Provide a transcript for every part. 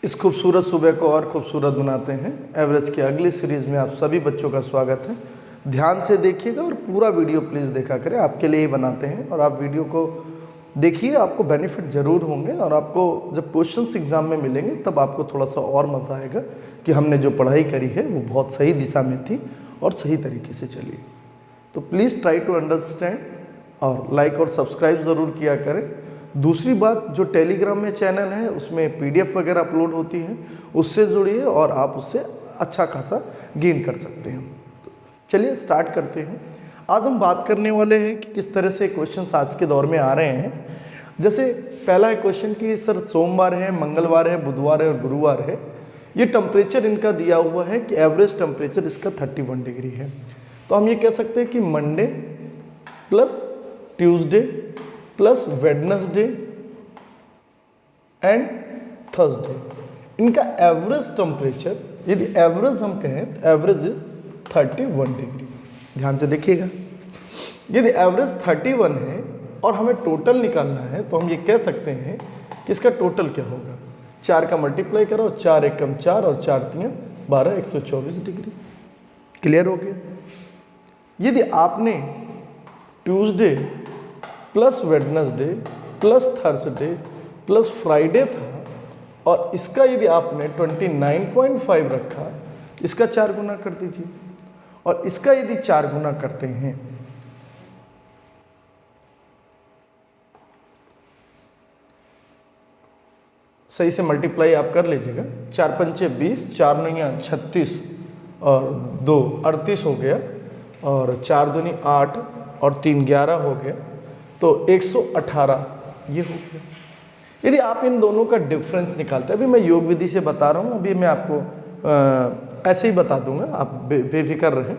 इस खूबसूरत सुबह को और खूबसूरत बनाते हैं एवरेज की अगली सीरीज़ में आप सभी बच्चों का स्वागत है। ध्यान से देखिएगा और पूरा वीडियो प्लीज़ देखा करें, आपके लिए ही बनाते हैं और आप वीडियो को देखिए, आपको बेनिफिट ज़रूर होंगे और आपको जब क्वेश्चंस एग्ज़ाम में मिलेंगे तब आपको थोड़ा सा और मज़ा आएगा कि हमने जो पढ़ाई करी है वो बहुत सही दिशा में थी और सही तरीके से चली। तो प्लीज़ ट्राई टू अंडरस्टैंड और लाइक और सब्सक्राइब ज़रूर किया करें। दूसरी बात, जो टेलीग्राम में चैनल है उसमें पीडीएफ वगैरह अपलोड होती है, उससे जुड़िए और आप उससे अच्छा खासा गेन कर सकते हैं। तो चलिए स्टार्ट करते हैं। आज हम बात करने वाले हैं कि किस तरह से क्वेश्चंस आज के दौर में आ रहे हैं। जैसे पहला है क्वेश्चन कि सर सोमवार है, मंगलवार है, बुधवार है और गुरुवार है, ये टेम्परेचर इनका दिया हुआ है कि एवरेज टेम्परेचर इसका 31 डिग्री है। तो हम ये कह सकते हैं कि Monday plus Tuesday plus Wednesday and Thursday, इनका एवरेज टेम्परेचर, यदि एवरेज हम कहें तो एवरेज इज 31 डिग्री। ध्यान से देखिएगा, यदि एवरेज 31 है और हमें टोटल निकालना है तो हम ये कह सकते हैं कि इसका टोटल क्या होगा। 4 का मल्टीप्लाई करो, 4 एकम 4 और 4 तियां 12, 124 डिग्री। क्लियर हो गया। यदि आपने Tuesday plus Wednesday plus Thursday plus Friday था और इसका यदि आपने 29.5 रखा, इसका 4 गुना कर दीजिए और इसका यदि 4 गुना करते हैं सही से मल्टीप्लाई आप कर लीजिएगा। 4 पंचे 20, 4 नैया 36 और 2 38 हो गया और 4 दूनी 8 और 3 11 हो गया, तो 118 ये हो गया। यदि आप इन दोनों का डिफरेंस निकालते हैं, अभी मैं योग विधि से बता रहा हूँ, अभी मैं आपको ऐसे ही बता दूंगा, आप बेफिक्र रहें।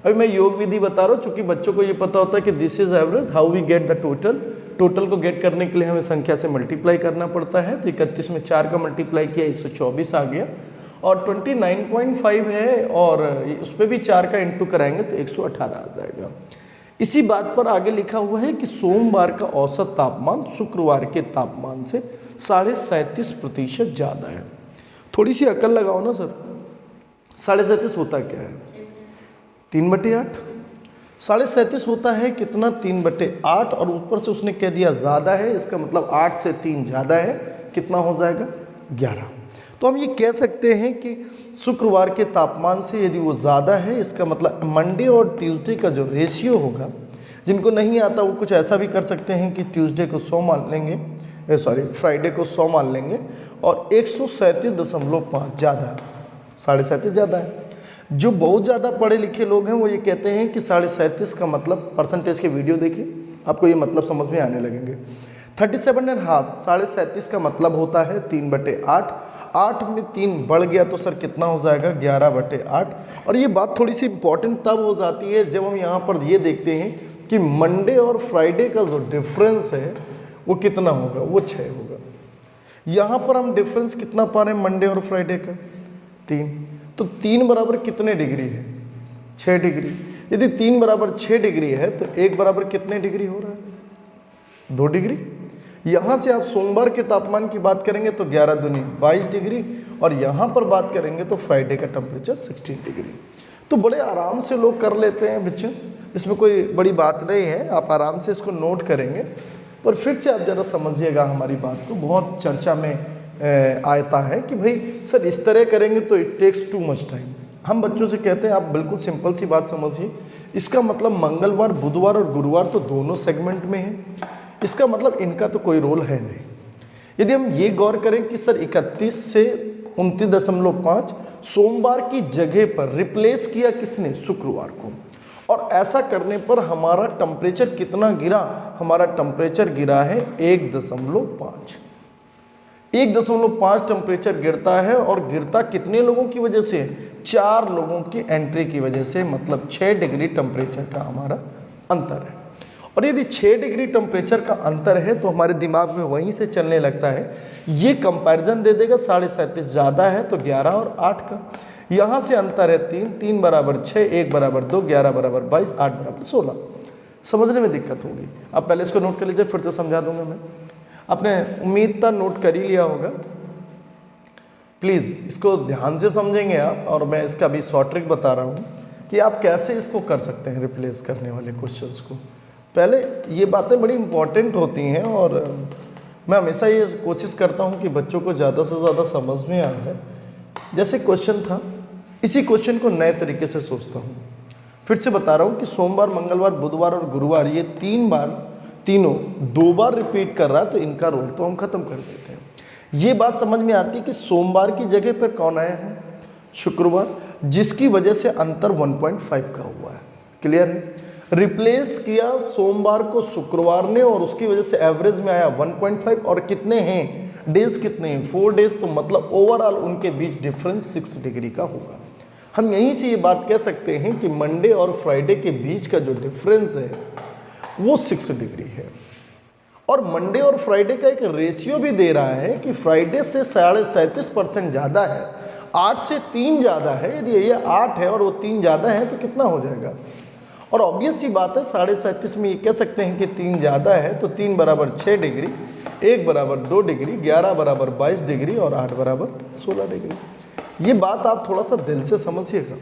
अभी मैं योग विधि बता रहा हूँ, चूँकि बच्चों को ये पता होता है कि this is average, how we get the total. Total को गेट करने के लिए हमें संख्या से मल्टीप्लाई करना पड़ता है। तो 31 में 4 का मल्टीप्लाई किया, 124 आ गया और 29.5 है और उस पर भी 4 का इंटू कराएंगे तो 118 आ जाएगा। इसी बात पर आगे लिखा हुआ है कि सोमवार का औसत तापमान शुक्रवार के तापमान से 37.5% ज़्यादा है। थोड़ी सी अकल लगाओ ना सर, 37.5 होता क्या है? 3/8। 37.5 होता है कितना? 3/8 और ऊपर से उसने कह दिया ज़्यादा है, इसका मतलब 8 से 3 ज़्यादा है, कितना हो जाएगा? 11। तो हम ये कह सकते हैं कि शुक्रवार के तापमान से यदि वो ज़्यादा है, इसका मतलब मंडे और ट्यूसडे का जो रेशियो होगा, जिनको नहीं आता वो कुछ ऐसा भी कर सकते हैं कि ट्यूसडे को 100 मान लेंगे, फ्राइडे को 100 मान लेंगे और 137.5 ज़्यादा है, 37.5 ज़्यादा है। जो बहुत ज़्यादा पढ़े लिखे लोग हैं वो ये कहते हैं कि 37.5 का मतलब, परसेंटेज के वीडियो देखिए आपको ये मतलब समझ में आने लगेंगे। 37.5, 37.5 का मतलब होता है 3/8। 8 में 3 बढ़ गया तो सर कितना हो जाएगा? 11/8। और ये बात थोड़ी सी इंपॉर्टेंट तब हो जाती है जब हम यहाँ पर ये देखते हैं कि मंडे और फ्राइडे का जो डिफरेंस है वो कितना होगा? वो 6 होगा। यहाँ पर हम डिफरेंस कितना पा रहे हैं मंडे और फ्राइडे का? 3। तो 3 बराबर कितने डिग्री है? 6 डिग्री। यदि 3 बराबर 6 डिग्री है तो 1 बराबर कितने डिग्री हो रहा है? 2 डिग्री। यहाँ से आप सोमवार के तापमान की बात करेंगे तो 11 दूनी 22 डिग्री और यहाँ पर बात करेंगे तो फ्राइडे का टेम्परेचर 16 डिग्री। तो बड़े आराम से लोग कर लेते हैं बच्चों, इसमें कोई बड़ी बात नहीं है, आप आराम से इसको नोट करेंगे। पर फिर से आप ज़रा समझिएगा हमारी बात को, बहुत चर्चा में आता है कि भाई सर इस तरह करेंगे तो it takes too much time. हम बच्चों से कहते हैं आप बिल्कुल सिंपल सी बात समझिए, इसका मतलब मंगलवार, बुधवार और गुरुवार तो दोनों सेगमेंट में है, इसका मतलब इनका तो कोई रोल है नहीं। यदि हम ये गौर करें कि सर 31 से 29.5 सोमवार की जगह पर रिप्लेस किया किसने? शुक्रवार को। और ऐसा करने पर हमारा टेम्परेचर कितना गिरा? हमारा टेम्परेचर गिरा है 1.5। 1.5 टेम्परेचर गिरता है और गिरता कितने लोगों की वजह से? 4 लोगों की एंट्री की वजह से, मतलब 6 डिग्री टेम्परेचर का हमारा अंतर है। और यदि 6 डिग्री टेम्परेचर का अंतर है तो हमारे दिमाग में वहीं से चलने लगता है, ये कंपैरिजन दे देगा 37.5 ज़्यादा है तो 11 और 8 का, यहाँ से अंतर है 3, 3 बराबर 6, 1 बराबर 2, 11 बराबर 22, 8 बराबर 16। समझने में दिक्कत होगी, आप पहले इसको नोट कर लीजिए, फिर तो समझा दूंगा मैं। आपने उम्मीद था नोट कर ही लिया होगा। प्लीज़ इसको ध्यान से समझेंगे आप, और मैं इसका भी शॉर्ट ट्रिक बता रहा हूँ कि आप कैसे इसको कर सकते हैं रिप्लेस करने वाले क्वेश्चंस को। पहले ये बातें बड़ी इंपॉर्टेंट होती हैं और मैं हमेशा ये कोशिश करता हूँ कि बच्चों को ज़्यादा से ज़्यादा समझ में आ जाए। जैसे क्वेश्चन था, इसी क्वेश्चन को नए तरीके से सोचता हूँ। फिर से बता रहा हूँ कि सोमवार, मंगलवार, बुधवार और गुरुवार ये तीनों 2 बार रिपीट कर रहा है, तो इनका रोल तो हम खत्म कर देते हैं। ये बात समझ में आती है कि सोमवार की जगह पर कौन आया है, शुक्रवार, जिसकी वजह से अंतर 1.5 का हुआ है। क्लियर है? रिप्लेस किया सोमवार को शुक्रवार ने और उसकी वजह से एवरेज में आया 1.5, और कितने हैं डेज, कितने हैं 4 डेज, तो मतलब ओवरऑल उनके बीच डिफरेंस 6 डिग्री का होगा। हम यहीं से ये बात कह सकते हैं कि मंडे और फ्राइडे के बीच का जो डिफरेंस है वो 6 डिग्री है। और मंडे और फ्राइडे का एक रेशियो भी दे रहा है कि फ्राइडे से 37.5% ज़्यादा है, 8 से 3 ज़्यादा है। यदि ये 8 है और वो 3 ज़्यादा है तो कितना हो जाएगा? और ऑब्वियस सी बात है, 37.5 में ये कह सकते हैं कि 3 ज़्यादा है, तो 3 बराबर 6 डिग्री, 1 बराबर 2 डिग्री, 11 बराबर 22 डिग्री और 8 बराबर 16 डिग्री। ये बात आप थोड़ा सा दिल से समझिएगा,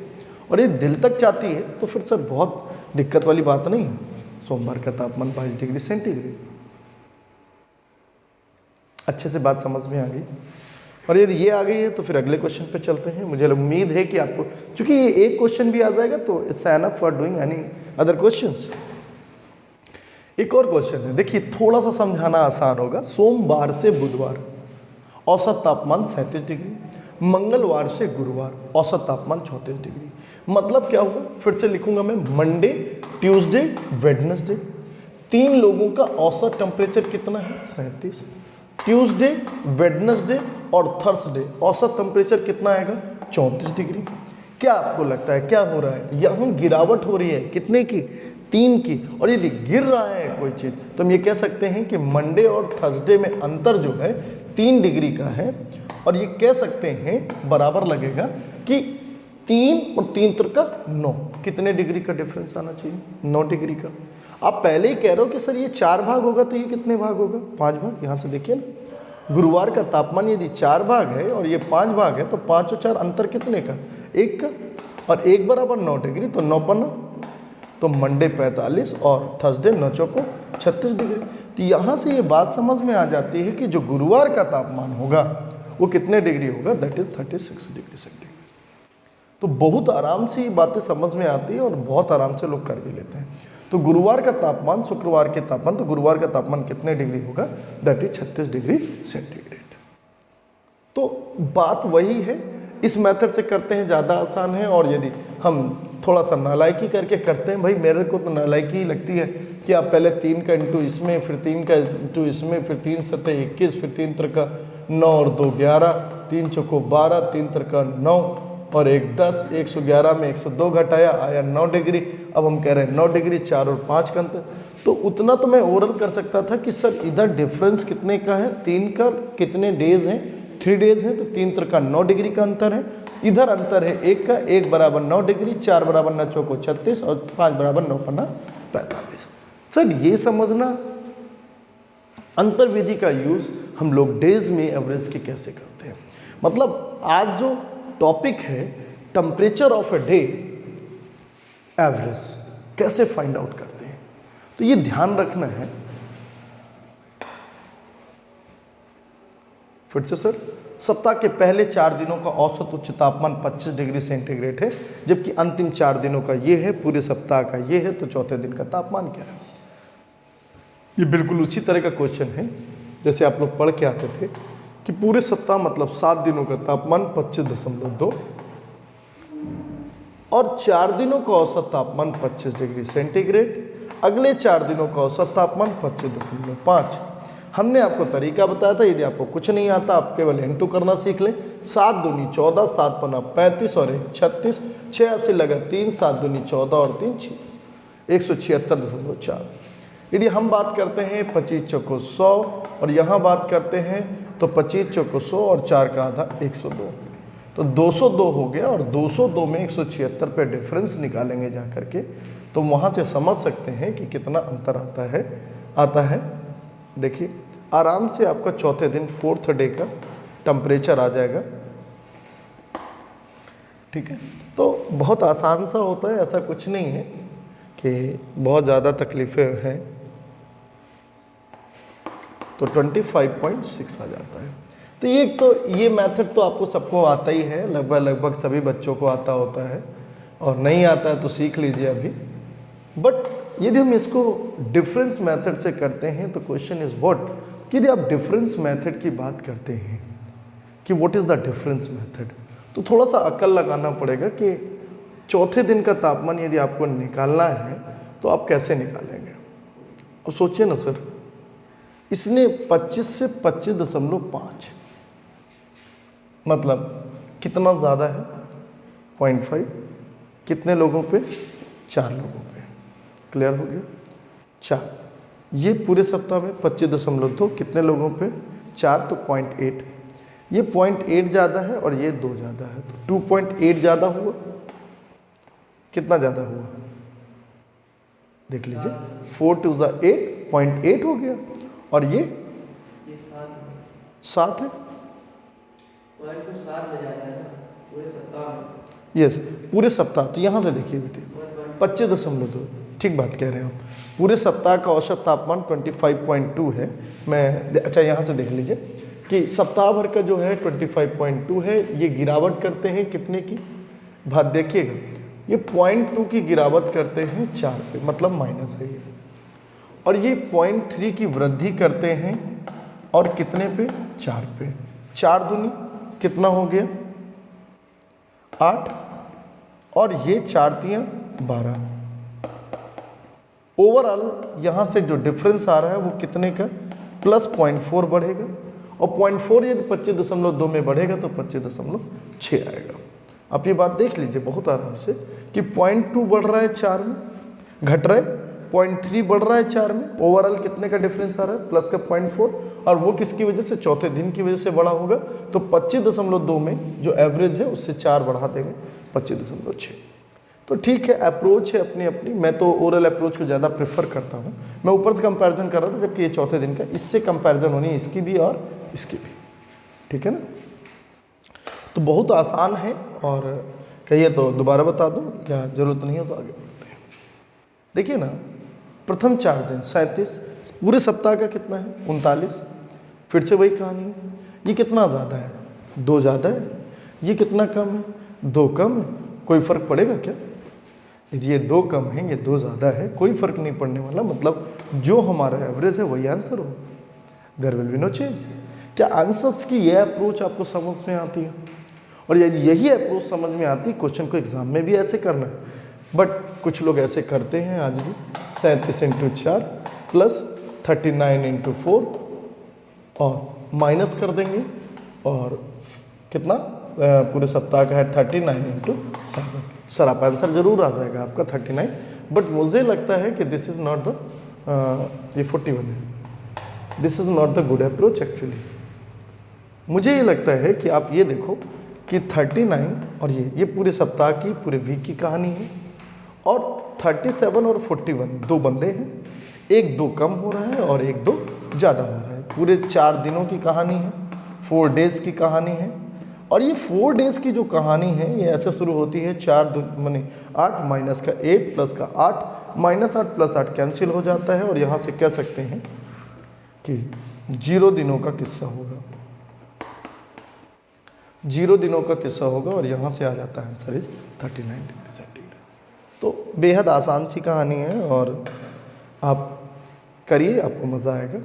और ये दिल तक जाती है तो फिर सर बहुत दिक्कत वाली बात नहीं है। सोमवार का तापमान 22 डिग्री सेंटीग्रेड। अच्छे से बात समझ में आ गई? और यदि ये आ गई है तो फिर अगले क्वेश्चन पे चलते हैं। मुझे उम्मीद है कि आपको, चूंकि ये एक क्वेश्चन भी आ जाएगा तो it's enough for doing any other questions. एक और क्वेश्चन है, देखिए थोड़ा सा समझाना आसान होगा। सोमवार से बुधवार औसत तापमान 37 डिग्री, मंगलवार से गुरुवार औसत तापमान 34 डिग्री। मतलब क्या हुआ, फिर से लिखूंगा मैं, मंडे, ट्यूसडे, वेडनेसडे, 3 लोगों का औसत टेम्परेचर कितना है 37। ट्यूसडे, वेडनेसडे और थर्सडे औसत टेम्परेचर कितना आएगा 34 डिग्री। क्या आपको लगता है क्या हो रहा है? यहाँ गिरावट हो रही है, कितने की? 3 की। और यदि गिर रहा है कोई चीज़ तो हम ये कह सकते हैं कि मंडे और थर्सडे में अंतर जो है 3 डिग्री का है, और ये कह सकते हैं बराबर लगेगा कि 3 और 3 का 9, कितने डिग्री का डिफरेंस आना चाहिए? 9 डिग्री का। आप पहले ही कह रहे हो कि सर ये 4 भाग होगा, तो ये कितने भाग होगा? 5 भाग। यहाँ से देखिए ना, गुरुवार का तापमान यदि 4 भाग है और ये 5 भाग है, तो 5 और 4 अंतर कितने का? 1 का। और 1 बराबर 9 डिग्री, तो 9 पर 9, तो मंडे 45 और थर्सडे 9 चौको 36 डिग्री। तो यहाँ से ये बात समझ में आ जाती है कि जो गुरुवार का तापमान होगा वो कितने डिग्री होगा? That is 36 degree centigrade. तो बहुत आराम से ये बातें समझ में आती है और बहुत आराम से लोग कर भी लेते हैं। तो गुरुवार का तापमान, शुक्रवार के तापमान, तो गुरुवार का तापमान कितने डिग्री होगा? That is 36 degree centigrade. तो बात वही है, इस मेथड से करते हैं ज़्यादा आसान है। और यदि हम थोड़ा सा नालायकी करके करते हैं, भाई मेरे को तो नालायकी ही लगती है कि आप पहले 3 का इंटू इसमें, फिर 3 का इंटू इसमें, फिर 3 सतह 21, फिर 3 का 9 और 2 11, 3 चौको 12, 3 का 9 और 1 10, 111 में 102 घटाया, आया 9 डिग्री। अब हम कह रहे हैं 9 डिग्री, 4 और 5 का अंतर। तो उतना तो मैं ओरल कर सकता था कि सर इधर डिफरेंस कितने का है, 3 का कितने डेज हैं, 3 डेज हैं, तो 3 का 9 डिग्री का अंतर है। इधर अंतर है 1 का, 1 बराबर 9 डिग्री, 4 बराबर 9 चौको 36 और 5 बराबर 9 पन्ना 45। सर ये समझना अंतर विधि का यूज हम लोग डेज में एवरेज के कैसे करते हैं। मतलब आज जो टॉपिक है temperature of a day average कैसे फाइंड आउट करते हैं, तो ये ध्यान रखना है। फिर से सर, सप्ताह के पहले 4 दिनों का औसत उच्च तापमान 25 डिग्री सेंटीग्रेड है, जबकि अंतिम 4 दिनों का ये है, पूरे सप्ताह का ये है, तो चौथे दिन का तापमान क्या है? ये बिल्कुल उसी तरह का क्वेश्चन है जैसे आप लोग पढ़ के आते थे कि पूरे सप्ताह मतलब 7 दिनों का तापमान 25.2 और 4 दिनों का औसत तापमान 25 डिग्री सेंटीग्रेड, अगले 4 दिनों का औसत तापमान 25.5। हमने आपको तरीका बताया था, यदि आपको कुछ नहीं आता आप केवल इंटू करना सीख लें। 7 दूनी 14, 7 पन्ना 35 और 1 36, 86 लगा 3, 7 दूनी 14 और 3 176.4। यदि हम बात करते हैं 25 चौको 100 और यहाँ बात करते हैं तो 25 चौको 100 और 4 का आधा 102, तो 202 हो गया। और 202 में 176 पे डिफरेंस निकालेंगे जा करके, तो वहाँ से समझ सकते हैं कि कितना अंतर आता है। देखिए आराम से आपका चौथे दिन 4th डे का टेम्परेचर आ जाएगा ठीक है। तो बहुत आसान सा होता है, ऐसा कुछ नहीं है कि बहुत ज़्यादा तकलीफ़ें हैं। तो 25.6 आ जाता है। तो ये मेथड तो आपको सबको आता ही है, लगभग सभी बच्चों को आता होता है, और नहीं आता है तो सीख लीजिए अभी। बट यदि हम इसको डिफरेंस मेथड से करते हैं तो क्वेश्चन इज व्हाट, कि यदि आप डिफरेंस मेथड की बात करते हैं कि what is the difference method, तो थोड़ा सा अकल लगाना पड़ेगा कि चौथे दिन का तापमान यदि आपको निकालना है तो आप कैसे निकालेंगे। अब सोचिए ना सर, इसने 25 से 25.5 मतलब कितना ज़्यादा है, 0.5, कितने लोगों पे, 4 लोगों पे। क्लियर हो गया? 4, ये पूरे सप्ताह में 25.2 कितने लोगों पे, 4, तो 0.8, ये 0.8 ज़्यादा है और ये 2 ज़्यादा है, तो 2.8 ज़्यादा हुआ। कितना ज़्यादा हुआ देख लीजिए, 4 2 8, 0.8 हो गया, और ये 7 है, यस पूरे सप्ताह। तो यहाँ से देखिए बेटे 25.2, ठीक बात कह रहे हैं आप। पूरे सप्ताह का औसत तापमान 25.2 है। अच्छा यहाँ से देख लीजिए कि सप्ताह भर का जो है 25.2 है, ये गिरावट करते हैं कितने की बात देखिएगा, ये 0.2 की गिरावट करते हैं 4 पे, मतलब माइनस है ये, और ये 0.3 की वृद्धि करते हैं और कितने पे, 4 पे। 4 दूनी कितना हो गया, 8, और ये 4 तियां 12। ओवरऑल यहाँ से जो डिफरेंस आ रहा है वो कितने का, प्लस 0.4 बढ़ेगा, और 0.4 यदि 25.2 में बढ़ेगा तो 25.6 आएगा। आप ये बात देख लीजिए बहुत आराम से कि 0.2 बढ़ रहा है 4 में, घट रहा है 0.3 बढ़ रहा है 4 में, ओवरऑल कितने का डिफरेंस आ रहा है, प्लस का 0.4, और वो किसकी वजह से, चौथे दिन की वजह से बड़ा होगा। तो 25.2 में जो एवरेज है उससे 4 बढ़ा देंगे, 25.6। तो ठीक है, अप्रोच है अपनी अपनी। मैं तो ओरल अप्रोच को ज़्यादा प्रेफर करता हूँ। मैं ऊपर से कंपैरिजन कर रहा था, जबकि ये चौथे दिन का, इससे कंपैरिजन होनी है इसकी भी और इसकी भी, ठीक है ना। तो बहुत आसान है, और कहिए तो दोबारा बता दूँ या ज़रूरत नहीं हो तो आगे बढ़ते हैं। देखिए ना, प्रथम 4 दिन 37, पूरे सप्ताह का कितना है, 39। फिर से वही कहानी है, ये कितना ज़्यादा है, 2 ज़्यादा है, ये कितना कम है, 2 कम है। कोई फ़र्क पड़ेगा क्या, यदि ये 2 कम है, ये 2 ज़्यादा है, कोई फ़र्क नहीं पड़ने वाला। मतलब जो हमारा एवरेज है वही आंसर हो, there will be no change. क्या आंसर्स की यह अप्रोच आपको समझ में आती है? और यदि यही अप्रोच समझ में आती, क्वेश्चन को एग्जाम में भी ऐसे करना है। बट कुछ लोग ऐसे करते हैं आज भी, 37 × 4 प्लस 39 × 4, और माइनस कर देंगे, और कितना पूरे सप्ताह का है 39 × 7। सर आप आंसर जरूर आ जाएगा आपका 39, बट मुझे लगता है कि दिस इज़ नॉट द, ये 41 है, this is not the good approach actually. मुझे ये लगता है कि आप ये देखो कि 39 और ये पूरे सप्ताह की, पूरे वीक की कहानी है, और 37 और 41 2 बंदे हैं, एक 2 कम हो रहा है और एक 2 ज़्यादा हो रहा है। पूरे 4 दिनों की कहानी है, 4 डेज़ की कहानी है। और ये 4 डेज़ की जो कहानी है ये ऐसे शुरू होती है, 4 माने 8 माइनस का 8 प्लस का 8, माइनस 8 प्लस 8 कैंसिल हो जाता है, और यहाँ से कह सकते हैं कि 0 दिनों का किस्सा होगा, 0 दिनों का किस्सा होगा, और यहाँ से आ जाता है आंसर इज 39 डिग्री सेंटीग्रेड। तो बेहद आसान सी कहानी है, और आप करिए, आपको मज़ा आएगा।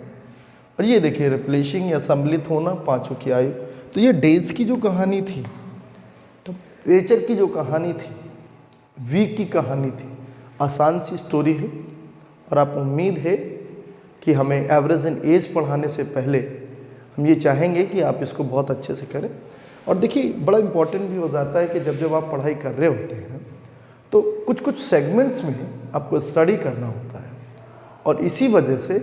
और ये देखिए, रिप्लेसिंग या सम्मिलित होना, 5 की आयु। तो ये डेज की जो कहानी थी, टेम्परेचर की जो कहानी थी, वीक की कहानी थी, आसान सी स्टोरी है। और आप उम्मीद है कि हमें एवरेज इन एज पढ़ाने से पहले हम ये चाहेंगे कि आप इसको बहुत अच्छे से करें। और देखिए, बड़ा इम्पॉर्टेंट भी हो जाता है कि जब आप पढ़ाई कर रहे होते हैं तो कुछ सेगमेंट्स में आपको स्टडी करना होता है, और इसी वजह से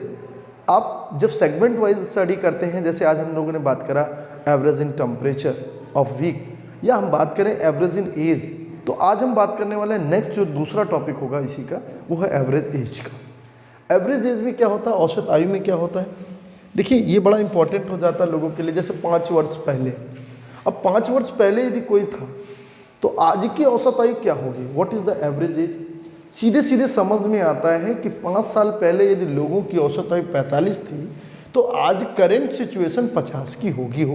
आप जब सेगमेंट वाइज स्टडी करते हैं, जैसे आज हम लोगों ने बात करा average in temperature of week, या हम बात करें एवरेज इन एज, तो आज हम बात करने वाले हैं नेक्स्ट जो दूसरा टॉपिक होगा इसी का, वो है एवरेज एज का। एवरेज एज में क्या होता है, औसत आयु में क्या होता है। देखिए, ये बड़ा इंपॉर्टेंट हो जाता है लोगों के लिए। जैसे 5 वर्ष पहले, अब 5 वर्ष पहले यदि कोई था तो आज की औसत आयु क्या होगी, what is the average as. सीधे सीधे समझ में आता है कि 5 साल पहले यदि लोगों की औसत आयु 45 थी तो आज करेंट सिचुएशन 50 की होगी।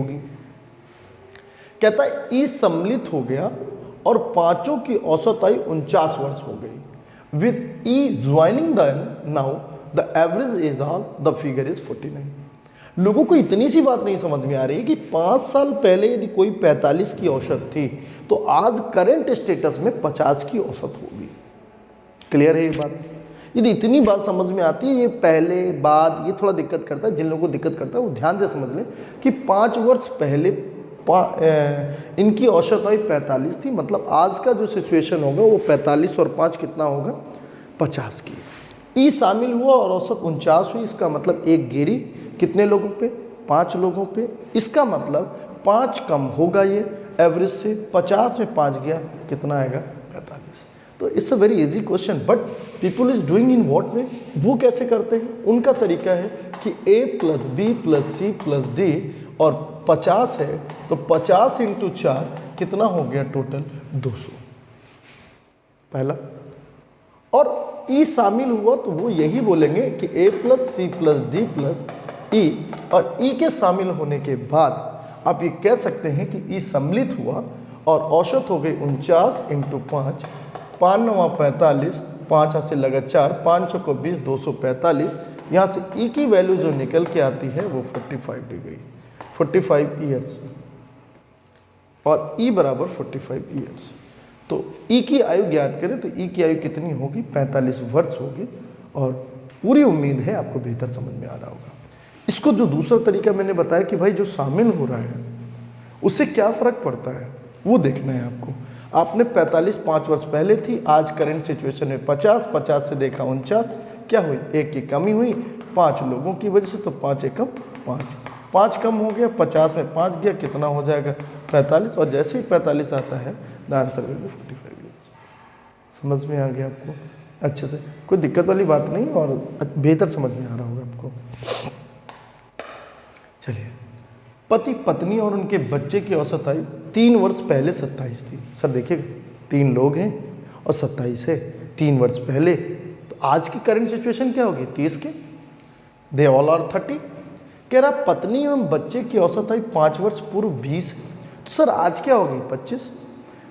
कहता है ई सम्मिलित हो गया और पांचों की औसत आयु 49 वर्ष हो गई। With E joining the now the average as on the figure is 49। लोगों को इतनी सी बात नहीं समझ में आ रही कि 5 साल पहले यदि कोई 45 की औसत थी तो आज करंट स्टेटस में 50 की औसत होगी। क्लियर है ये बात। यदि इतनी बात समझ में आती है, ये पहले बाद ये थोड़ा दिक्कत करता है, जिन लोगों को दिक्कत करता है वो ध्यान से समझ लें कि 5 वर्ष पहले इनकी औसत आयु 45 थी, मतलब आज का जो सिचुएशन होगा वो 45 और 5 कितना होगा, 50 की। ई शामिल हुआ और औसत 49 हुई, इसका मतलब एक गिरी कितने लोगों पे, 5 लोगों पे। इसका मतलब 5 कम होगा ये एवरेज से, 50 में 5 गया कितना आएगा, 45। तो it's a very easy question, but people is doing in what way. वो कैसे करते हैं, उनका तरीका है कि a plus B plus C plus D और 50 है तो 50 इंटू 4 कितना हो गया टोटल, 200 पहला। और ई शामिल हुआ तो वो यही बोलेंगे कि a plus C plus D plus E, और ई के शामिल होने के बाद आप ये कह सकते हैं कि ई सम्मिलित हुआ और औसत हो गई 49 इंटू 5, 5 9 45, 5 से लगा 4, 5 6 20, 245। यहाँ से ई की वैल्यू जो निकल के आती है वो 45 डिग्री, 45 ईयर्स, और ई बराबर 45 ईयर्स। तो ई की आयु ज्ञात करें तो ई की आयु कितनी होगी, 45 वर्ष होगी। और पूरी उम्मीद है आपको बेहतर समझ में आ रहा होगा। इसको जो दूसरा तरीका मैंने बताया कि भाई जो शामिल हो रहा है उससे क्या फ़र्क पड़ता है वो देखना है आपको। आपने 45 5 वर्ष पहले थी, आज करंट सिचुएशन में 50, 50 से देखा 49, क्या हुई, एक की कमी हुई 5 लोगों की वजह से, तो 5 एकम 5 कम हो गया, 50 में 5 गया कितना हो जाएगा, 45। और जैसे ही 45 आता है the answer will be 45 years. समझ में आ गया आपको अच्छे से, कोई दिक्कत वाली बात नहीं और बेहतर समझ में आ रहा होगा आपको। चलिए, पति पत्नी और उनके बच्चे की औसत आयु 3 वर्ष पहले 27 थी। सर देखिएगा 3 लोग हैं और 27 है 3 वर्ष पहले, तो आज की करंट सिचुएशन क्या होगी, 30 की। They all are 30। कह रहा पत्नी एवं बच्चे की औसत आयु 5 वर्ष पूर्व 20 है, तो सर आज क्या होगी, 25।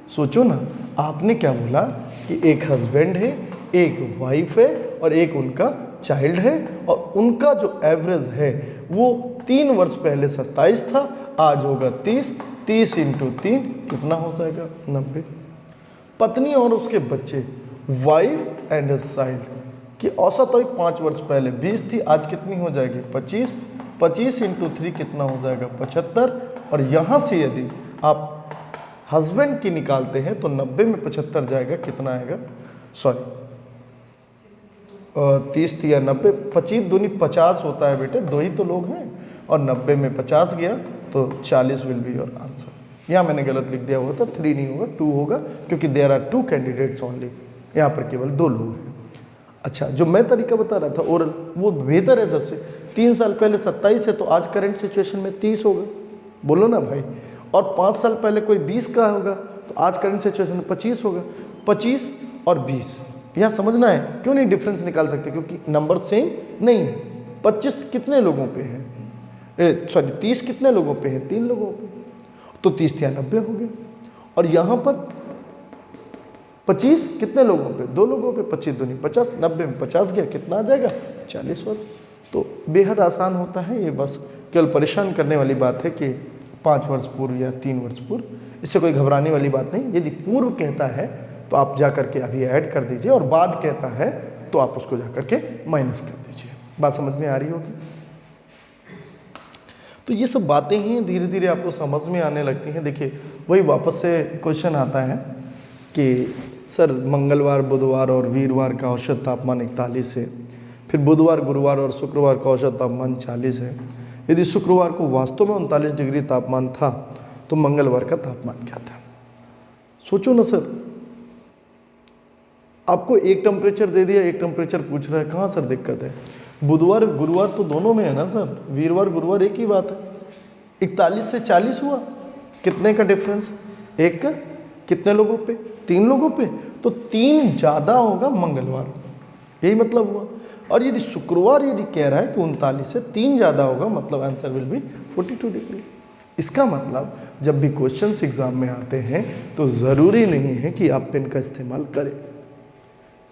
सोचो ना, आपने क्या बोला कि एक हस्बैंड है, एक वाइफ है और एक उनका चाइल्ड है, और उनका जो एवरेज है वो 3 वर्ष पहले 27 था, आज होगा 30। 30 इंटू 3 कितना हो जाएगा, 90। पत्नी और उसके बच्चे, वाइफ एंड हिज चाइल्ड की औसत आयु 5 वर्ष पहले 20 थी, आज कितनी हो जाएगी, 25। 25 इंटू 3 कितना हो जाएगा, 75। और यहाँ से यदि आप हस्बैंड की निकालते हैं तो 90 में 75 जाएगा, कितना आएगा, सॉरी 30 या 90, 25 दूनी 50 होता है बेटे, 2 ही तो लोग हैं, और 90 में 50 गया तो 40 विल बी योर आंसर। यहाँ मैंने गलत लिख दिया होगा, तो 3 नहीं होगा 2 होगा, क्योंकि देयर आर 2 कैंडिडेट्स ओनली, यहाँ पर केवल 2 लोग हैं। अच्छा, जो मैं तरीका बता रहा था ओरल, वो बेहतर है सबसे। 3 साल पहले 27 है तो आज करंट सिचुएशन में 30 होगा, बोलो ना भाई। और 5 साल पहले कोई 20 का होगा तो आज करंट सिचुएशन में 25 होगा। 25 और 20 यहाँ समझना है, क्यों नहीं डिफरेंस निकाल सकते, क्योंकि नंबर सेम नहीं है। 25 कितने लोगों पे है, सॉरी 30 कितने लोगों पे है, 3 लोगों पे, तो 30 या 90 हो गए। और यहाँ पर 25 कितने लोगों पे, 2 लोगों पे, 25 दूनी 50, 90 में 50 गया, कितना आ जाएगा, 40 वर्ष। तो बेहद आसान होता है ये, बस केवल परेशान करने वाली बात है कि 5 वर्ष पूर्व या 3 वर्ष पूर्व, इससे कोई घबराने वाली बात नहीं। यदि पूर्व कहता है तो आप जा करके अभी ऐड कर दीजिए, और बाद कहता है तो आप उसको जा करके माइनस कर दीजिए। बात समझ में आ रही होगी। तो ये सब बातें हैं, धीरे धीरे आपको समझ में आने लगती हैं। देखिए, वही वापस से क्वेश्चन आता है कि सर मंगलवार, बुधवार और वीरवार का औसत तापमान 41 है, फिर बुधवार, गुरुवार और शुक्रवार का औसत तापमान 40 है। यदि शुक्रवार को वास्तव में 39 डिग्री तापमान था तो मंगलवार का तापमान क्या था। सोचो ना सर, आपको एक टेम्परेचर दे दिया, एक टेम्परेचर पूछ रहा है, कहाँ सर दिक्कत है। बुधवार गुरुवार तो दोनों में है ना सर, वीरवार गुरुवार एक ही बात है। 41 से 40 हुआ, कितने का डिफरेंस, 1 का। कितने लोगों पे? 3 लोगों पे, तो 3 ज़्यादा होगा मंगलवार, यही मतलब हुआ। और यदि शुक्रवार यदि कह रहा है कि 39 से 3 ज़्यादा होगा, मतलब आंसर विल बी 42 डिग्री। इसका मतलब जब भी क्वेश्चंस एग्जाम में आते हैं तो ज़रूरी नहीं है कि आप पेन का इस्तेमाल करें,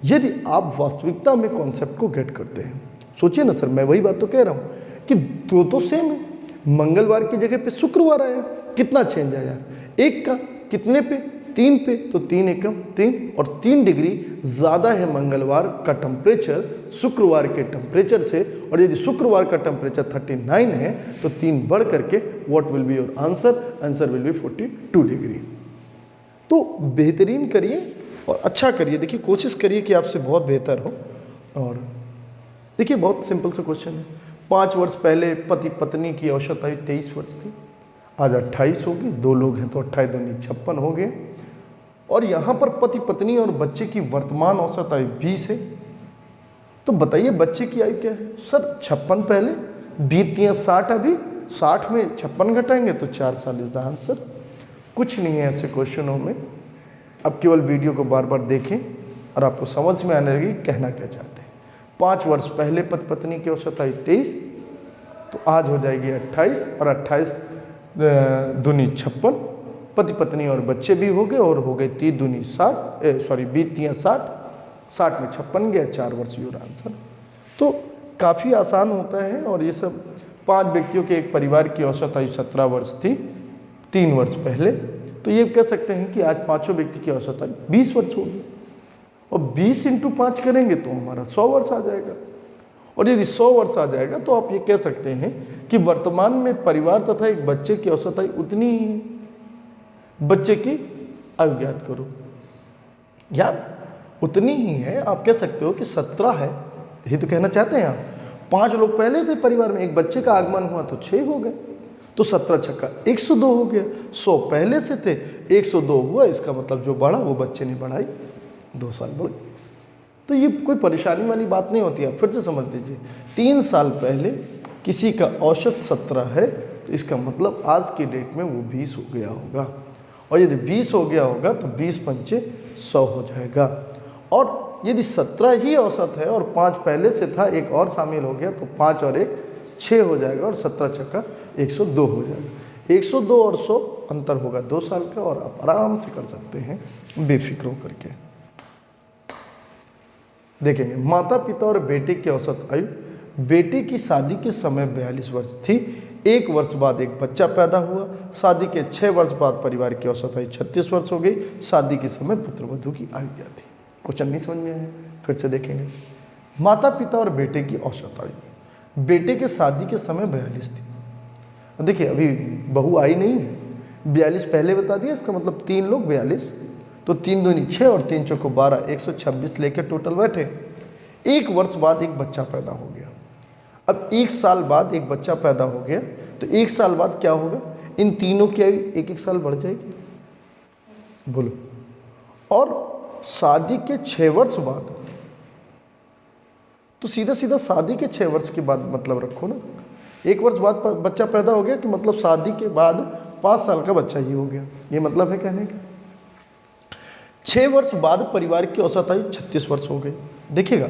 यदि आप वास्तविकता में कॉन्सेप्ट को गेट करते हैं। सोचिए ना सर, मैं वही बात तो कह रहा हूँ कि दो तो सेम है, मंगलवार की जगह पे शुक्रवार आया, कितना चेंज आया? 1 का कितने पे? 3 पे, तो 3 एकम 3, और 3 डिग्री ज़्यादा है मंगलवार का टेम्परेचर शुक्रवार के टेम्परेचर से। और यदि शुक्रवार का टेम्परेचर 39 है तो 3 बढ़ करके what will be your answer? Answer will be 42 degree. तो बेहतरीन करिए और अच्छा करिए, देखिए कोशिश करिए कि आपसे बहुत बेहतर हो। और देखिए बहुत सिंपल सा क्वेश्चन है। 5 वर्ष पहले पति पत्नी की औसत आयु 23 वर्ष थी, आज 28 होगी। 2 लोग हैं तो 28 दूनी 56 हो गए। और यहाँ पर पति पत्नी और बच्चे की वर्तमान औसत आयु 20 है। तो बताइए बच्चे की आयु क्या है? सर 56 पहले, 20 60 अभी, 60 में 56 घटाएंगे तो 4 साल इज द आंसर। कुछ नहीं है ऐसे क्वेश्चनों में। अब केवल वीडियो को बार बार देखें और आपको समझ में आने लगी कहना क्या चाहते हैं। 5 वर्ष पहले पति पत्नी की औसत आयु 23, तो आज हो जाएगी 28, और 28 दूनी 56, पति पत्नी और बच्चे भी हो गए, और हो गए 3 दूनी 60, सॉरी 20 60, 60 में 56 गया, 4 वर्ष योर आंसर। तो काफ़ी आसान होता है। और ये सब 5 व्यक्तियों के एक परिवार की औसत आयु 17 वर्ष थी 3 वर्ष पहले, तो ये कह सकते हैं कि आज 5 व्यक्ति की औसत आयु 20 वर्ष होगी। और 20 × 5 करेंगे तो हमारा 100 वर्ष आ जाएगा। और यदि 100 वर्ष आ जाएगा तो आप ये कह सकते हैं कि वर्तमान में परिवार तथा एक बच्चे की औसत आयु उतनी ही है। बच्चे की आयु ज्ञात करो, यार उतनी ही है। आप कह सकते हो कि 17 है, यही तो कहना चाहते हैं आप। 5 लोग पहले थे परिवार में, एक बच्चे का आगमन हुआ तो 6 हो गए, तो 17 छक्का 102 हो गया। 100 पहले से थे, 102 हुआ, इसका मतलब जो बढ़ा वो बच्चे ने बढ़ाई, 2 साल बढ़ गए। तो ये कोई परेशानी वाली बात नहीं होती। आप फिर से समझ लीजिए, 3 साल पहले किसी का औसत 17 है तो इसका मतलब आज की डेट में वो 20 हो गया होगा। और यदि 20 हो गया होगा तो 20 पंचे 100 हो जाएगा। और यदि 17 ही औसत है और 5 पहले से था, एक और शामिल हो गया, तो 5 और 1 6 हो जाएगा, और 17 छक्का 102 हो जाएगा। 102 और 100 अंतर होगा 2 साल का, और आप आराम से कर सकते हैं बेफिक्र होकर के। देखेंगे माता पिता और बेटे की औसत आयु। बेटे की शादी के समय 42 वर्ष थी, 1 वर्ष बाद एक बच्चा पैदा हुआ। शादी के 6 वर्ष बाद परिवार की औसत आयु 36 वर्ष हो गई। शादी के समय पुत्र वधू की आयु क्या थी? क्वेश्चन नहीं समझ में आया, फिर से देखेंगे। माता पिता और बेटे की औसत आयु। बेटे के शादी के समय 42 थी। देखिए अभी बहू आई नहीं है, 42 पहले बता दिया, इसका मतलब 3 लोग 42, तो 3 दूनी 6 और 3 चौको 12, 126 लेकर टोटल बैठे। 1 वर्ष बाद एक बच्चा पैदा हो गया। अब 1 साल बाद एक बच्चा पैदा हो गया, तो 1 साल बाद क्या होगा? इन तीनों की आयु 1-1 साल बढ़ जाएगी, बोलो। और शादी के 6 वर्ष बाद, तो सीधा सीधा शादी के 6 वर्ष के बाद मतलब रखो ना। 1 वर्ष बाद बच्चा पैदा हो गया कि मतलब शादी के बाद 5 साल का बच्चा ही हो गया, ये मतलब है कहने का। 6 वर्ष बाद परिवार की औसत आयु 36 वर्ष हो गई। देखिएगा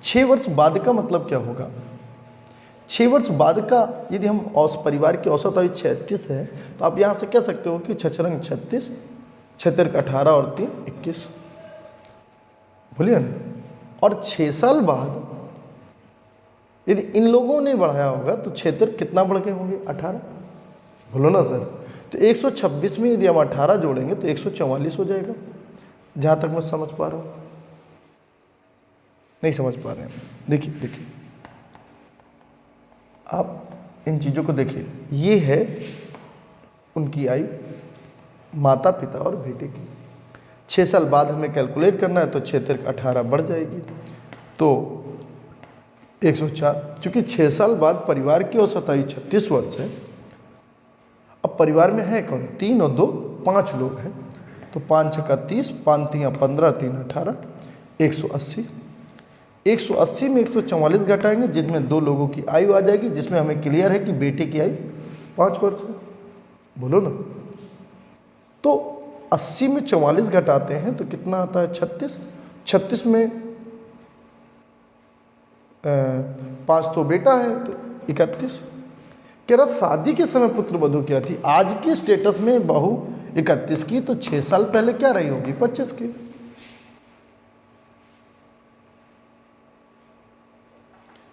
6 वर्ष बाद का मतलब क्या होगा? 6 वर्ष बाद का यदि हम परिवार की औसत आयु 36 है, तो आप यहाँ से कह सकते हो कि 6 रंग 36, 6 18 और 3 21, बोलिए ना। और 6 साल बाद यदि इन लोगों ने बढ़ाया होगा तो 6 कितना बढ़ गए होंगे? 18, बोलो ना सर। तो 126 में यदि हम 18 जोड़ेंगे तो 144 हो जाएगा, जहाँ तक मैं समझ पा रहा हूँ। नहीं समझ पा रहे हैं? देखिए देखिए, आप इन चीज़ों को देखिए। ये है उनकी आयु, माता पिता और बेटे की। 6 साल बाद हमें कैलकुलेट करना है, तो 6 18 बढ़ जाएगी, तो 104। चूँकि 6 साल बाद परिवार की औसत आयु 36 वर्ष है। अब परिवार में है कौन? 3 और 2 5 लोग हैं, तो 5 छक्का 30, 5 तियाँ 15, 3 18, 180। 180 में 144 घटाएंगे, जिसमें 2 लोगों की आयु आ जाएगी, जिसमें हमें क्लियर है कि बेटे की आयु 5 वर्ष है, बोलो ना। तो 80 में 44 घटाते हैं तो कितना आता है 36। 36 में 5 तो बेटा है तो 31। कह रहा शादी के समय पुत्र वधू क्या थी, आज के स्टेटस में बहू 31 की, तो 6 साल पहले क्या रही होगी 25 की।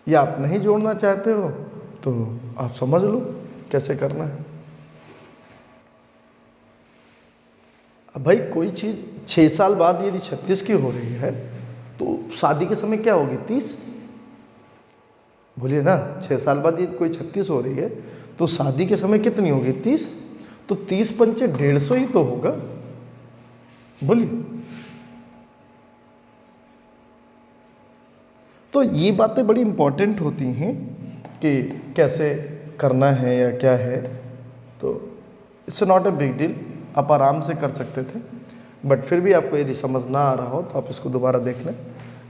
या आप नहीं जोड़ना चाहते हो तो आप समझ लो कैसे करना है। अब भाई कोई चीज़ 6 साल बाद यदि 36 की हो रही है तो शादी के समय क्या होगी 30। बोलिए ना, 6 साल बाद यदि कोई 36 हो रही है तो शादी के समय कितनी होगी 30। तो 30 पंचे 150 ही तो होगा। बोलिए, तो ये बातें बड़ी इंपॉर्टेंट होती हैं कि कैसे करना है या क्या है। तो it's not a big deal, आप आराम से कर सकते थे, बट फिर भी आपको यदि समझ ना आ रहा हो तो आप इसको दोबारा देख लें।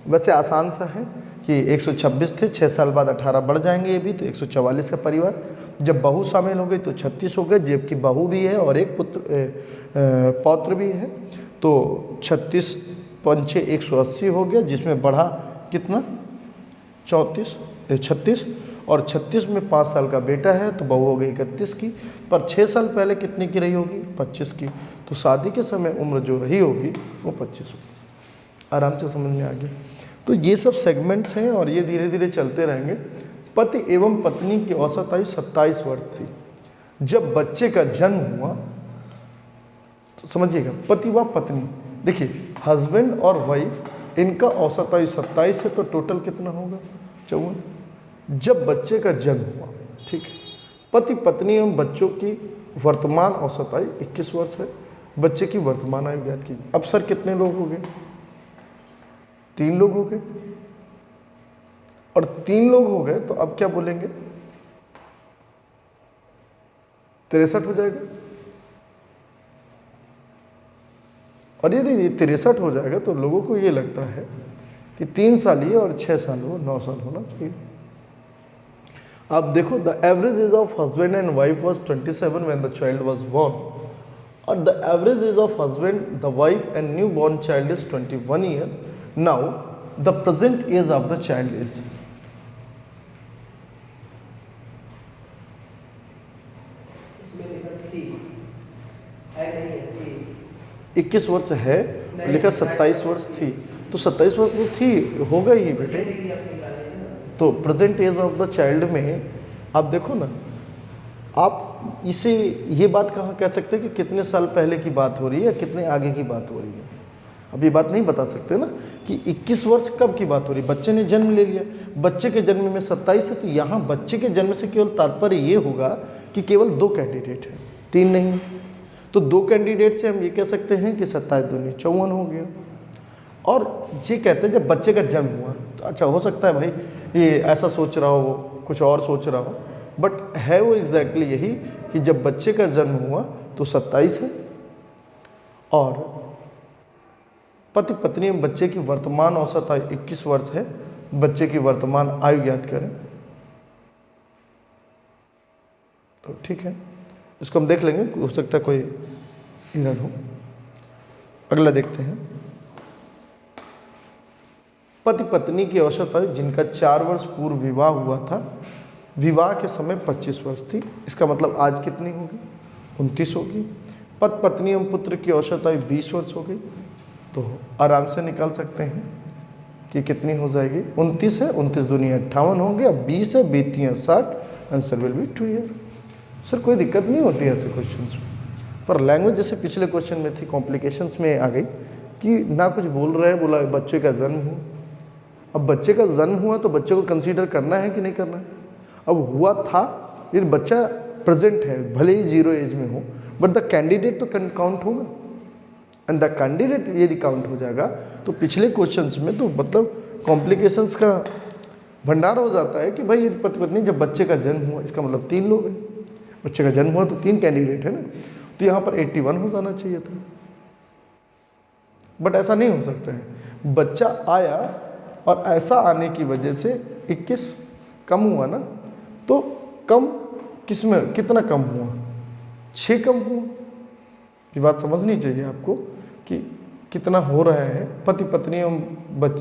वैसे आसान सा है कि 126 थे, 6 साल बाद 18 बढ़ जाएंगे ये भी, तो 144 का परिवार। जब बहू शामिल हो गई तो 36 हो गए, जबकि बहू भी है और एक पौत्र भी है, तो 36 पंचे 180 हो गया, जिसमें बढ़ा कितना 36, और 36 में 5 साल का बेटा है तो बहू हो गई 31 की, पर 6 साल पहले कितनी की रही होगी 25 की। तो शादी के समय उम्र जो रही होगी वो 25 होगी। आराम से समझ में आ गया। तो ये सब सेगमेंट्स हैं और ये धीरे धीरे चलते रहेंगे। पति एवं पत्नी की औसत आयु 27 वर्ष थी जब बच्चे का जन्म हुआ। तो समझिएगा, पति व पत्नी, देखिए हस्बैंड और वाइफ, इनका औसत आयु 27 है, तो टोटल कितना होगा 54 जब बच्चे का जन्म हुआ। ठीक है, पति पत्नी एवं बच्चों की वर्तमान औसत आयु 21 वर्ष है। बच्चे की वर्तमान आयु ज्ञात कीजिए। अब सर कितने लोग हो गए, 3 लोग हो गए, और 3 लोग हो गए तो अब क्या बोलेंगे 63 हो जाएगा। और यदि 63 हो जाएगा तो लोगों को ये लगता है कि 3 साल ये और 6 साल वो 9 साल होना चाहिए। अब देखो, the average age of husband and wife was 27 when the child was born, और the average age of husband, the wife and new born child is 21 year. Now the present age of the child is 21 वर्ष है, लिखा 27 वर्ष थी, तो 27 वर्ष तो थी, होगा ही बेटे। तो present age of the child में आप देखो ना, आप इसे ये बात कहाँ कह सकते हैं कि कितने साल पहले की बात हो रही है या कितने आगे की बात हो रही है। अब ये बात नहीं बता सकते ना कि 21 वर्ष कब की बात हो रही है। बच्चे ने जन्म ले लिया, बच्चे के जन्म में 27 है, तो यहाँ बच्चे के जन्म से केवल तात्पर्य ये होगा कि केवल 2 कैंडिडेट हैं, 3 नहीं। तो 2 कैंडिडेट से हम ये कह सकते हैं कि 27 दूनी 54 हो गया। और ये कहते हैं जब बच्चे का जन्म हुआ, तो अच्छा हो सकता है भाई ये ऐसा सोच रहा हो, वो कुछ और सोच रहा हो, बट है वो एग्जैक्टली यही कि जब बच्चे का जन्म हुआ तो 27 है, और पति पत्नी एवं बच्चे की वर्तमान औसत आयु 21 वर्ष है। बच्चे की वर्तमान आयु ज्ञात करें। तो ठीक है, इसको हम देख लेंगे, हो सकता है कोई एरर हो। अगला देखते हैं, पति पत्नी की औसत आयु जिनका 4 वर्ष पूर्व विवाह हुआ था, विवाह के समय 25 वर्ष थी। इसका मतलब आज कितनी होगी 29 होगी। पति पत्नी एवं पुत्र की औसत आयु 20 वर्ष हो गई, तो आराम से निकाल सकते हैं कि कितनी हो जाएगी। 29 है, 29 दूनी 58 होंगे, अब 20 है, 20 60, answer will be 2 year. Sir कोई दिक्कत नहीं होती ऐसे क्वेश्चंस में, पर लैंग्वेज जैसे पिछले क्वेश्चन में थी, कॉम्प्लिकेशंस में आ गई कि ना कुछ बोल रहे हैं, बोला बच्चे का जन्म हुआ। अब बच्चे का जन्म हुआ तो बच्चे को कंसीडर करना है कि नहीं करना है। अब हुआ था, यदि बच्चा प्रेजेंट है, भले ही 0 एज में हो, बट द कैंडिडेट तो काउंट होगा, एंड द कैंडिडेट यदि काउंट हो जाएगा तो पिछले क्वेश्चंस में तो मतलब कॉम्प्लिकेशंस का भंडार हो जाता है कि भाई यदि पति पत्नी जब बच्चे का जन्म हुआ, इसका मतलब 3 लोग हैं। बच्चे का जन्म हुआ तो 3 कैंडिडेट है ना, तो यहाँ पर 81 हो जाना चाहिए था, बट ऐसा नहीं हो सकता है। बच्चा आया और ऐसा आने की वजह से 21 कम हुआ ना, तो कम किस में कितना कम हुआ 6 कम हुआ, ये बात समझनी चाहिए आपको कि कितना हो रहा है। पति पत्नी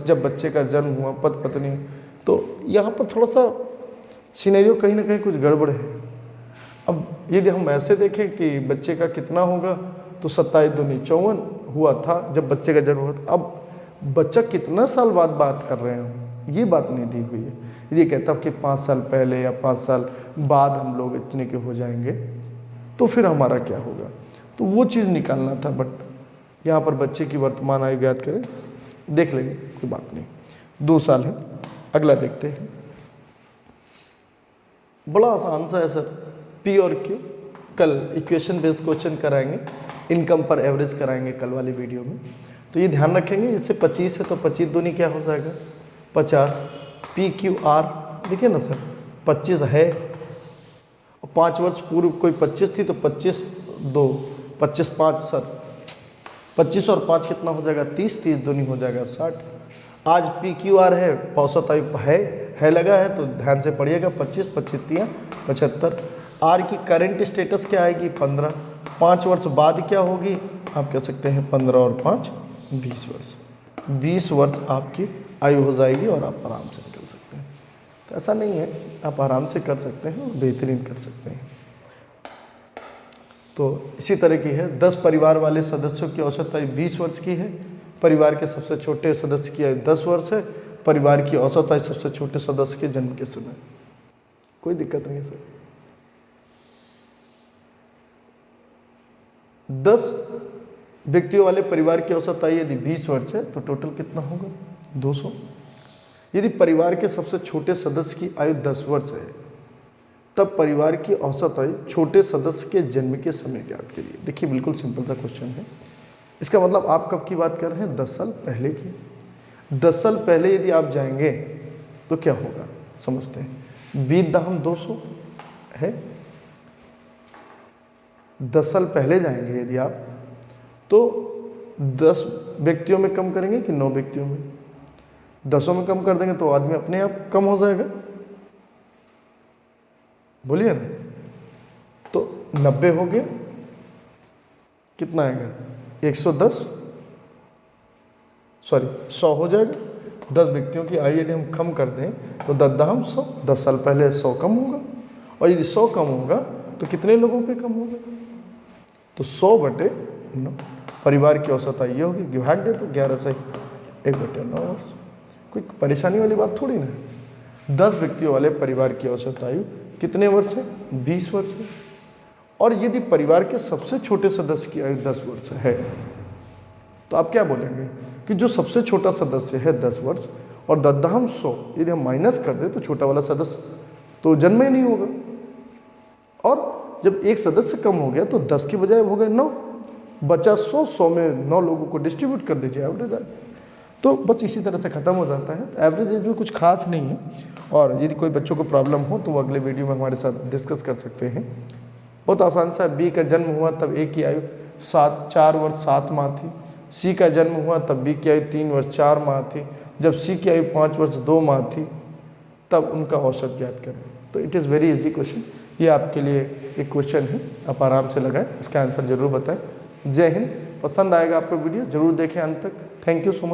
जब बच्चे का जन्म हुआ, पति पत्नी, तो यहाँ पर थोड़ा सा सिनेरियो कहीं ना कहीं कुछ गड़बड़ है। अब यदि हम ऐसे देखें कि बच्चे का कितना होगा, तो 27 दूनी 54 हुआ था जब बच्चे का जन्म हुआ था। अब बच्चा कितना साल बाद बात कर रहे हैं, ये बात नहीं दी हुई है। यदि कहता कि 5 साल पहले या 5 साल बाद हम लोग इतने के हो जाएंगे, तो फिर हमारा क्या होगा, तो वो चीज़ निकालना था। बट यहाँ पर बच्चे की वर्तमान आयु ज्ञात करें, देख लेंगे, कोई बात नहीं। 2 साल है। अगला देखते हैं, बड़ा आसान सा है सर, पी और क्यू। कल इक्वेशन बेस्ड क्वेश्चन कराएंगे, इनकम पर एवरेज कराएंगे कल वाली वीडियो में। तो ये ध्यान रखेंगे, जैसे 25 है तो 25 दूनी क्या हो जाएगा 50। पी क्यू आर देखिए ना सर, 25 है और 5 वर्ष पूर्व कोई 25 थी तो 25 2 25 5 सर 25 और 5 कितना हो जाएगा 30, 30 दूनी हो जाएगा 60। आज पी क्यू आर है, औसत आयु है लगा है, तो ध्यान से पढ़िएगा। 25 25 75। आर की करंट स्टेटस क्या आएगी 15। 5 वर्ष बाद क्या होगी, आप कह सकते हैं 15 और 5 20 वर्ष। 20 वर्ष आपकी आयु हो जाएगी और आप आराम से निकल सकते हैं। तो ऐसा नहीं है, आप आराम से कर सकते हैं और बेहतरीन कर सकते हैं। तो इसी तरह की है, 10 परिवार वाले सदस्यों की औसत आयु 20 वर्ष की है। परिवार के सबसे छोटे सदस्य की आयु 10 वर्ष है। परिवार की औसत आयु सबसे छोटे सदस्य के जन्म के समय। कोई दिक्कत नहीं है सर। 10 व्यक्तियों वाले परिवार की औसत आयु यदि 20 वर्ष है तो टोटल कितना होगा 200। यदि परिवार के सबसे छोटे सदस्य की आयु 10 वर्ष है, तब परिवार की औसत आयु छोटे सदस्य के जन्म के समय ज्ञात करिए। देखिए बिल्कुल सिंपल सा क्वेश्चन है। इसका मतलब आप कब की बात कर रहे हैं, 10 साल पहले की। 10 साल पहले यदि आप जाएंगे तो क्या होगा समझते हैं। 20-200 है। 10 साल पहले जाएंगे यदि आप, तो 10 व्यक्तियों में कम करेंगे कि 9 व्यक्तियों में। 10 में कम कर देंगे तो आदमी अपने आप कम हो जाएगा, बोलिए ना। तो 90 हो गया, कितना आएगा 110 सॉरी 100 हो जाएगा। 10 व्यक्तियों की आयु यदि हम कम कर दें तो 10 10 साल पहले 100 कम होगा, और यदि 100 कम होगा तो कितने लोगों पे कम होगा, तो 100/9। परिवार की औसत आयु ये होगी, भाग दे तो 11 सही 1/9 वर्ष। कोई परेशानी वाली बात थोड़ी ना है। 10 व्यक्तियों वाले परिवार की औसत आयु कितने वर्ष है 20 वर्ष है। और यदि परिवार के सबसे छोटे सदस्य की आयु 10 वर्ष है, तो आप क्या बोलेंगे कि जो सबसे छोटा सदस्य है 10 वर्ष और 10 यदि हम माइनस कर दें तो छोटा वाला सदस्य तो जन्म ही नहीं होगा। और जब एक सदस्य कम हो गया तो 10 की बजाय हो गए 9, बचा 100 में 9 लोगों को डिस्ट्रीब्यूट कर दीजिए, एवरेज आ। तो बस इसी तरह से ख़त्म हो जाता है। तो एवरेज एज में कुछ खास नहीं है। और यदि कोई बच्चों को प्रॉब्लम हो तो वो अगले वीडियो में हमारे साथ डिस्कस कर सकते हैं। बहुत आसान सा है। बी का जन्म हुआ तब ए की आयु 4 वर्ष 7 माह थी। सी का जन्म हुआ तब बी की आयु 3 वर्ष 4 माह थी। जब सी की आयु 5 वर्ष 2 माह थी, तब उनका औसत ज्ञात करें। तो it is very easy question. ये आपके लिए एक क्वेश्चन है, आप आराम से लगाएं, इसका आंसर जरूर बताएं। जय हिंद। पसंद आएगा आपको वीडियो, जरूर देखें अंत तक। Thank you so much.